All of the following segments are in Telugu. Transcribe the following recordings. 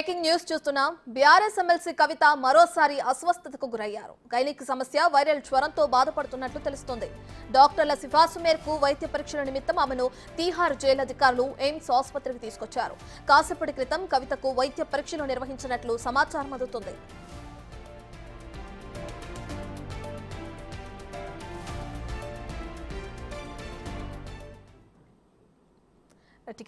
బ్రేకింగ్ న్యూస్ చూస్తున్నాం. బీఆర్ఎస్ ఎమ్మెల్సీ కవిత మరోసారి అస్వస్థతకు గురయ్యారు. గైనిక్ సమస్య వైరల్ జ్వరంతో బాధపడుతున్నట్లు తెలుస్తోంది. డాక్టర్ల సిఫార్సు మేరకు వైద్య పరీక్షల నిమిత్తం ఆమెను తీహార్ జైలు అధికారులు ఎయిమ్స్ ఆసుపత్రికి తీసుకొచ్చారు. కాసేపటి క్రితం కవితకు వైద్య పరీక్షలు నిర్వహించినట్లు సమాచారం అందుతుంది.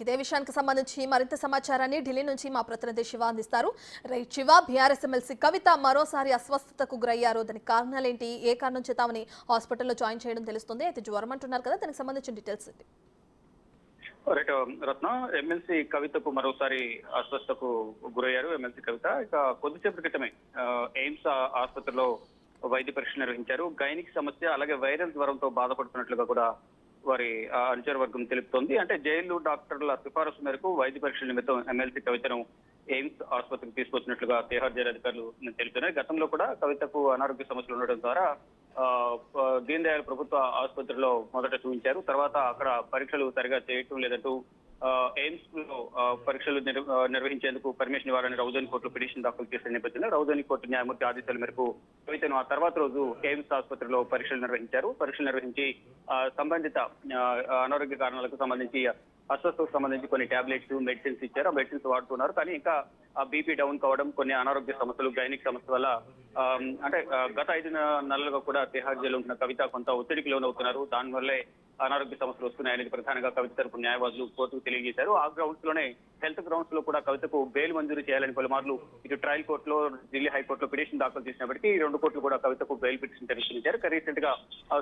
ఇదే విషయానికి సంబంధించి మరింత సమాచారాన్ని ఢిల్లీ నుంచి మా ప్రతినిధి శివ అందిస్తారు. రైట్ శివ, బీఆర్ఎస్ ఎమ్మెల్సీ కవిత మరోసారి అస్వస్థతకు గురయ్యారు. దానికి కారణాలేంటి? ఏ కారణం చేత ఆమెని హాస్పిటల్లో జాయిన్ చేయడం తెలుస్తుంది. అయితే జ్వరం అంటున్నారు కదా, దానికి సంబంధించిన డీటెయిల్స్ ఏంటి? రైట్ రత్న, ఎమ్మెల్సీ కవితకు మరోసారి అస్వస్థతకు గురయ్యారు. ఎమ్మెల్సీ కవిత ఇక కొద్దిసేపటి క్రితమే ఎయిమ్స్ ఆసుపత్రిలో వైద్య పరీక్ష నిర్వహించారు. గైనిక్ సమస్య అలాగే వైరల్ జ్వరంతో బాధపడుతున్నట్లుగా కూడా వారి అనుచర వర్గం తెలుపుతోంది. అంటే జైలు డాక్టర్ల సిఫారసు మేరకు వైద్య పరీక్షల నిమిత్తం ఎమ్మెల్సీ కవితను ఎయిమ్స్ ఆసుపత్రికి తీసుకొచ్చినట్లుగా తిహార్ జైలు అధికారులు తెలుపుతున్నారు. గతంలో కూడా కవితకు అనారోగ్య సమస్యలు ఉండడం ద్వారా దీన్ దయాళ్ ప్రభుత్వ ఆసుపత్రిలో మొదట చూపించారు. తర్వాత అక్కడ పరీక్షలు సరిగా చేయటం లేదంటూ ఎయిమ్స్ లో పరీక్షలు నిర్వహించేందుకు పర్మిషన్ ఇవ్వాలని రౌజోని కోర్టులో పిటిషన్ దాఖలు చేసిన నేపథ్యంలో రౌజోని కోర్టు న్యాయమూర్తి ఆదేశాల మేరకు కవితను ఆ తర్వాత రోజు ఎయిమ్స్ ఆసుపత్రిలో పరీక్షలు నిర్వహించారు. పరీక్షలు నిర్వహించి సంబంధిత అనారోగ్య కారణాలకు సంబంధించి అస్వస్థతకు సంబంధించి కొన్ని టాబ్లెట్స్ మెడిసిన్స్ ఇచ్చారు. ఆ మెడిసిన్స్ వాడుతున్నారు. కానీ ఇంకా బీపీ డౌన్ కావడం, కొన్ని అనారోగ్య సమస్యలు, గైనిక్ సమస్య వల్ల అంటే గత 5 నెలలుగా కూడా తిహార్ జైలు ఉంటున్న కవిత కొంత ఒత్తిడికి లోనవుతున్నారు. దానివల్లే అనారోగ్య సమస్యలు వస్తున్నాయని ప్రధానంగా కవిత తరపు న్యాయవాదులు కోర్టుకు తెలియజేశారు. ఆ గ్రౌండ్స్ లోనే హెల్త్ గ్రౌండ్స్ లో కూడా కవితకు బెయిల్ మంజూరు చేయాలని పలుమార్లు ఇటు ట్రయల్ కోర్టులో, ఢిల్లీ హైకోర్టులో పిటిషన్ దాఖలు చేసినప్పటికీ ఈ 2 కోర్టులు కూడా కవితకు బెయిల్ పిటిషన్ పరిశీలించారు. రీసెంట్ గా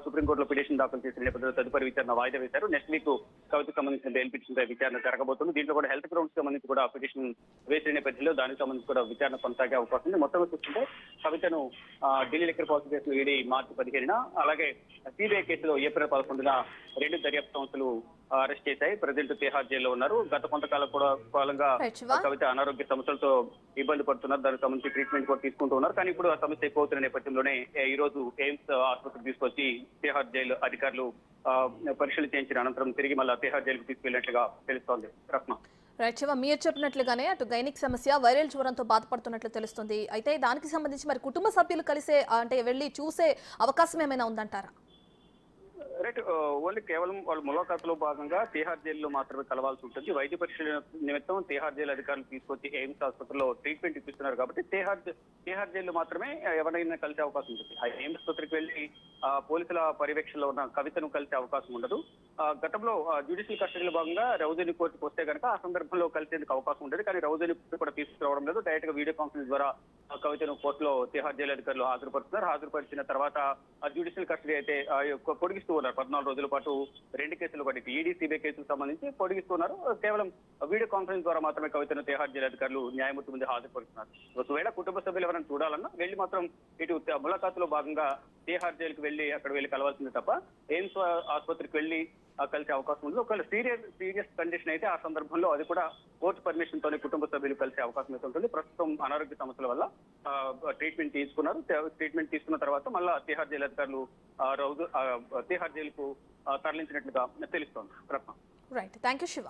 సుప్రీంకోర్టులో పిటిషన్ దాఖలు చేసిన నేపథ్యంలో తదుపరి విచారణ వాయిదా వేశారు. నెక్స్ట్ వీక్ కవితకు సంబంధించిన బెయిల్ పిటిషన్ విచారణ జరగబోతుంది. దీంట్లో కూడా హెల్త్ గ్రౌండ్స్ సంబంధించి కూడా పిటిషన్ వేసిన నేపథ్యంలో దానికి సంబంధించి కూడా విచారణ కొనసాగే అవకాశం ఉంది. మొత్తం చూస్తుంటే కవితను ఢిల్లీ లిక్కర్ పాలసీ కేసులో ఈడీ మార్చి 15న, అలాగే సిబిఐ కేసులో ఏప్రిల్ 11న 2 దర్యాప్తు సంస్థలు అరెస్ట్ చేశాయి. ప్రజెంట్ తిహార్ జైల్లో ఉన్నారు. గత కొంతకాలం కాలంగా కవిత అనారోగ్య సమస్యలతో ఇబ్బంది పడుతున్నారు. దానికి సంబంధించి ట్రీట్మెంట్ కూడా తీసుకుంటూ ఉన్నారు. కానీ ఇప్పుడు ఆ సమస్య ఎక్కువ అవుతున్న నేపథ్యంలోనే ఈ రోజు ఎయిమ్స్ ఆసుపత్రికి తీసుకొచ్చి తిహార్ జైలు అధికారులు పరీక్షలు చేయించిన అనంతరం తిరిగి మళ్ళీ తిహార్ జైలుకు తీసుకెళ్లినట్లుగా తెలుస్తోంది. రత్న, రైట్ శివ, మీరు చెప్పినట్లుగానే అటు గైనిక్ సమస్య, వైరల్ జ్వరంతో బాధపడుతున్నట్లు తెలుస్తుంది. అయితే దానికి సంబంధించి మరి కుటుంబ సభ్యులు కలిసే అంటే వెళ్ళి చూసే అవకాశం ఏమైనా ఉందంటారా? రైట్, ఓన్లీ కేవలం వాళ్ళు ములాఖాతులో భాగంగా తిహార్ జైల్లో మాత్రమే కలవాల్సి ఉంటుంది. వైద్య పరీక్షల నిమిత్తం తిహార్ జైలు అధికారులు తీసుకొచ్చి ఎయిమ్స్ ఆసుపత్రిలో ట్రీట్మెంట్ ఇప్పిస్తున్నారు కాబట్టి తిహార్ జైల్లో మాత్రమే ఎవరైనా కలిసే అవకాశం ఉంటుంది. ఆ ఎయిమ్స్ ఆసుపత్రికి వెళ్లి పోలీసుల పర్యవేక్షణలో ఉన్న కవితను కలిసే అవకాశం ఉండదు. గతంలో జ్యుడిషియల్ కస్టడీలో భాగంగా రౌజోని కోర్టుకు వస్తే కనుక ఆ సందర్భంలో కలిసేందుకు అవకాశం ఉండేది. కానీ రౌజోని కూడా తీసుకురావడం లేదు. డైరెక్ట్ గా వీడియో కాన్ఫరెన్స్ ద్వారా కవితను కోర్టులో తిహార్ జైలు అధికారులు హాజరుపరుస్తున్నారు. హాజరుపరిచిన తర్వాత జ్యుడిషియల్ కస్టడీ అయితే పొడిగిస్తూ ఉన్నారు. 14 రోజుల పాటు 2 కేసులు, ఒకటి ఈడీ, సిబిఐ కేసులకు సంబంధించి పొడిగిస్తున్నారు. కేవలం వీడియో కాన్ఫరెన్స్ ద్వారా మాత్రమే కవితను తిహార్ జైలు అధికారులు న్యాయమూర్తి ముందు హాజరుపరుస్తున్నారు. ఒకవేళ కుటుంబ సభ్యులు ఎవరైనా చూడాలన్నా వెళ్లి మాత్రం ఇటు ములాఖాతులో భాగంగా తిహార్ జైలుకు వెళ్లి అక్కడ వెళ్లి కలవాల్సింది తప్ప ఎయిమ్స్ ఆసుపత్రికి వెళ్లి కలిసే అవకాశం ఉంది. ఒకవేళ సీరియస్ కండిషన్ అయితే ఆ సందర్భంలో అది కూడా కోర్టు పర్మిషన్ తోనే కుటుంబ సభ్యులు కలిసే అవకాశం అయితే ఉంటుంది. ప్రస్తుతం అనారోగ్య సమస్యల వల్ల ట్రీట్మెంట్ తీసుకున్నారు. ట్రీట్మెంట్ తీసుకున్న తర్వాత మళ్ళా తిహార్ జైలు అధికారులు తిహార్ జైలుకు తరలించినట్లుగా తెలుస్తోంది. Right, thank you Shiva.